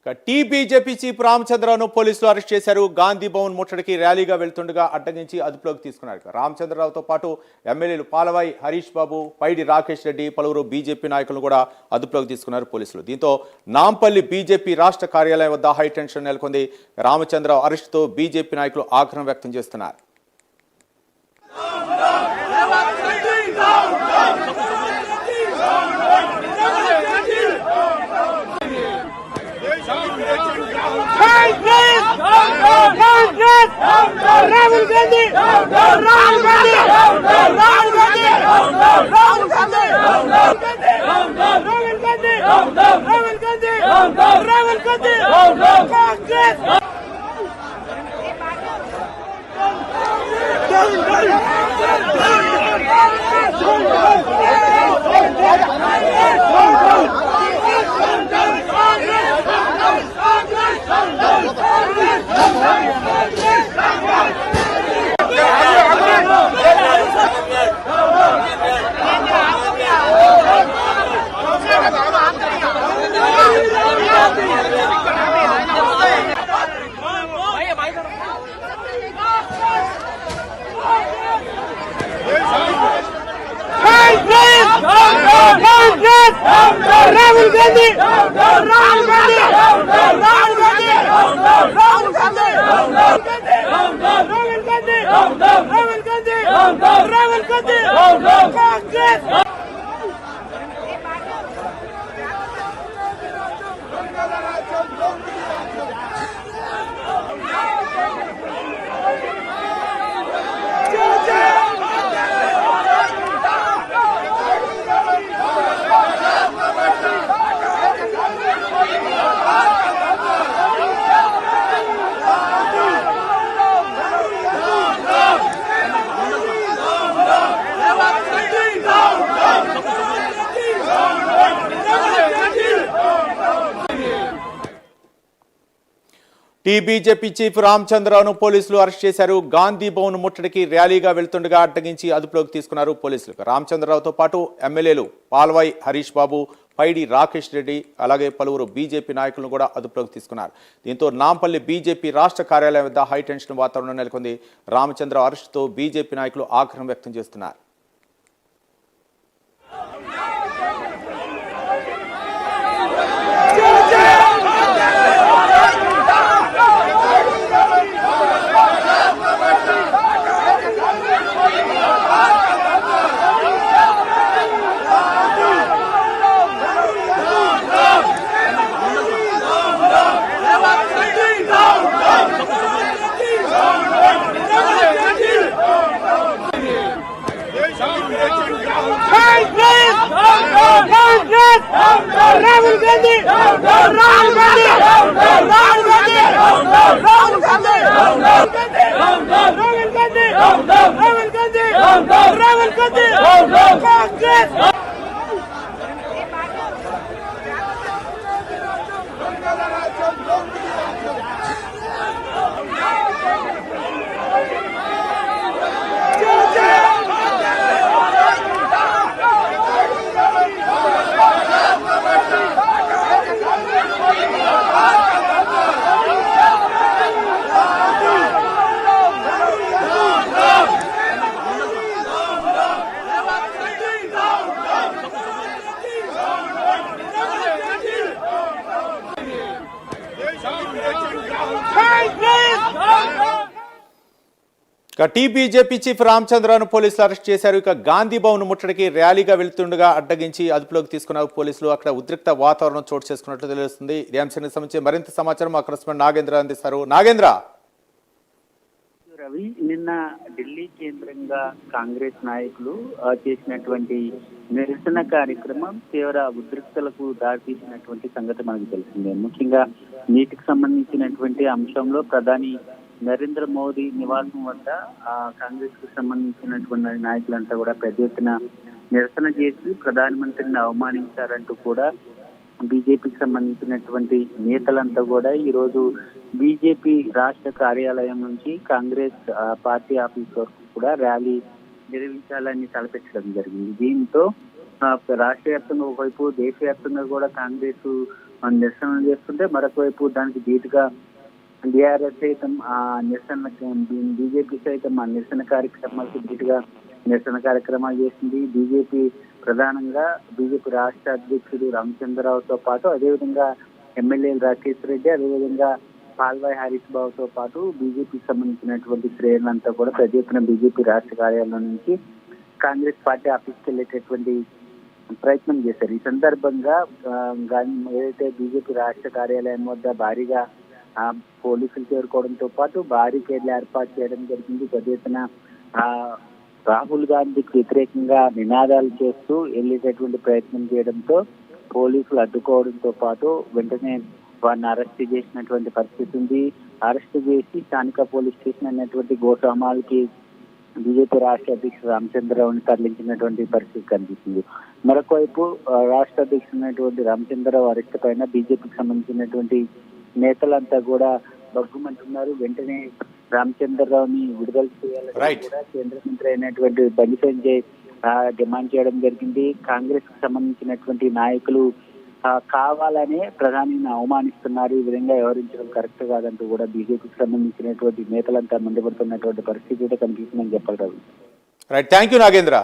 BJP chief రామచంద్రరావును పోలీసులు arrest చేశారు. గాంధీ భవన్ ముట్టడికి ర్యాలీగా వెళ్తుండగా అడ్డగించి అదుపులోకి తీసుకున్నారు. రామచంద్రరావుతో పాటు ఎమ్మెల్యేలు పాలవాయి హరీష్ బాబు, పైడి రాకేష్ రెడ్డి, పలువురు బీజేపీ నాయకులను కూడా అదుపులోకి తీసుకున్నారు పోలీసులు. దీంతో నాంపల్లి బీజేపీ రాష్ట్ర కార్యాలయం వద్ద హైటెన్షన్ నెలకొంది. రామచంద్రరావు అరెస్టుతో బీజేపీ నాయకులు ఆగ్రహం వ్యక్తం చేస్తున్నారు. Rahul Gandhi! Rahul Gandhi! Rahul Gandhi! Rahul Gandhi! Rahul Gandhi! Rahul Gandhi! Rahul Gandhi! Rahul Gandhi! Congress! Rahul Gandhi! Rahul Gandhi! Rahul Gandhi! Rahul Gandhi! Rahul Gandhi! Rahul Gandhi! Rahul Gandhi! Congress! BJP chief రామచంద్రరావును పోలీసులు arrest చేశారు. గాంధీ భవన్ ముట్టడికి ర్యాలీగా వెళ్తుండగా అడ్డగించి అదుపులోకి తీసుకున్నారు పోలీసులు. రామచంద్రరావుతో పాటు ఎమ్మెల్యేలు పాల్వాయి హరీష్ బాబు, పైడి రాకేష్ రెడ్డి, అలాగే పలువురు బీజేపీ నాయకులను కూడా అదుపులోకి తీసుకున్నారు. దీంతో నాంపల్లి బీజేపీ రాష్ట్ర కార్యాలయం వద్ద హైటెన్షన్ వాతావరణం నెలకొంది. రామచంద్రరావు అరెస్టుతో బీజేపీ నాయకులు ఆగ్రహం వ్యక్తం చేస్తున్నారు. Rahul Gandhi! Rahul Gandhi! Rahul Gandhi! Rahul Gandhi! Rahul Gandhi! Rahul Gandhi! Rahul Gandhi! Rahul Gandhi! Congress! BJP chief రామచంద్రరావును పోలీసులు అరెస్ట్ చేశారు. గాంధీ భవన్ ముట్టడికి ర్యాలీగా వెళ్తుండగా అడ్డగించి అదుపులోకి తీసుకున్నారు పోలీసులు. అక్కడ ఉద్రిక్త వాతావరణం చోటు చేసుకున్నట్లు తెలుస్తుంది. ఈ అంశానికి సంబంధించి మరింత సమాచారం మా కరెస్పాండెంట్ నాగేంద్ర అందిస్తారు. నాగేంద్ర, రవి, నిన్న ఢిల్లీ కేంద్రంగా కాంగ్రెస్ నాయకులు చేసినటువంటి నిరసన కార్యక్రమం తీవ్ర ఉద్రిక్తలకు దారితీసినటువంటి సంగతి మనకు తెలిసిందే. ముఖ్యంగా నీటికి సంబంధించినటువంటి అంశంలో ప్రధాని నరేంద్ర మోదీ నివాసం వద్ద కాంగ్రెస్ కు సంబంధించినటువంటి నాయకులంతా కూడా పెద్ద ఎత్తున నిరసన చేసి ప్రధానమంత్రిని అవమానించారంటూ కూడా బీజేపీకి సంబంధించినటువంటి నేతలంతా కూడా ఈ రోజు బీజేపీ రాష్ట్ర కార్యాలయం నుంచి కాంగ్రెస్ పార్టీ ఆఫీస్ వరకు కూడా ర్యాలీ నిర్వహించాలని తలపెట్టడం జరిగింది. దీంతో రాష్ట్ర వ్యాప్తంగా ఒకవైపు దేశవ్యాప్తంగా కూడా కాంగ్రెస్ నిరసనలు చేస్తుంటే, మరొక వైపు దానికి ధీటుగా బీఆర్ఎస్ సైతం ఆ నిరసన, బీజేపీ సైతం ఆ నిరసన కార్యక్రమాలకు ధీటుగా నిరసన కార్యక్రమాలు చేసింది. బీజేపీ ప్రధానంగా బీజేపీ రాష్ట్ర అధ్యక్షుడు రామచంద్రరావుతో పాటు అదేవిధంగా ఎమ్మెల్యేలు రాకేష్ రెడ్డి, అదేవిధంగా పాల్వాయి హరీష్ బాబుతో పాటు బీజేపీకి సంబంధించినటువంటి శ్రేణులంతా కూడా పెద్ద ఎత్తున బీజేపీ రాష్ట్ర కార్యాలయం నుంచి కాంగ్రెస్ పార్టీ ఆఫీస్కి వెళ్ళేటటువంటి ప్రయత్నం చేశారు. ఈ సందర్భంగా ఏదైతే బీజేపీ రాష్ట్ర కార్యాలయం వద్ద భారీగా పోలీసులు చేరుకోవడంతో పాటు బారికేడ్లు ఏర్పాటు చేయడం జరిగింది. పెద్ద ఎత్తున రాహుల్ గాంధీకి వ్యతిరేకంగా నినాదాలు చేస్తూ వెళ్ళేటటువంటి ప్రయత్నం చేయడంతో పోలీసులు అడ్డుకోవడంతో పాటు వెంటనే వారిని అరెస్ట్ చేసినటువంటి పరిస్థితి ఉంది. అరెస్ట్ చేసి స్థానిక పోలీస్ స్టేషన్ అనేటువంటి గోషామాల్కి బీజేపీ రాష్ట్ర అధ్యక్షుడు రామచంద్రరావుని తరలించినటువంటి పరిస్థితి కనిపిస్తుంది. మరొక వైపు రాష్ట్ర అధ్యక్షుడు రామచంద్రరావు అరెస్ట్ పైన బీజేపీకి సంబంధించినటువంటి నేతలంతా కూడా బగ్గుమంటున్నారు. వెంటనే రామచంద్రరావుని విడుదల చేయాలని కూడా కేంద్ర మంత్రి అయినటువంటి బండి సంజయ్ డిమాండ్ చేయడం జరిగింది. కాంగ్రెస్ కు సంబంధించినటువంటి నాయకులు కావాలనే ప్రధానిని అవమానిస్తున్నారు, ఈ విధంగా వ్యవహరించడం కరెక్ట్ కాదంటూ కూడా బీజేపీకి సంబంధించినటువంటి నేతలంతా మండిపడుతున్నటువంటి పరిస్థితి కనిపిస్తుందని చెప్పగలరు. Right, thank you Nagendra.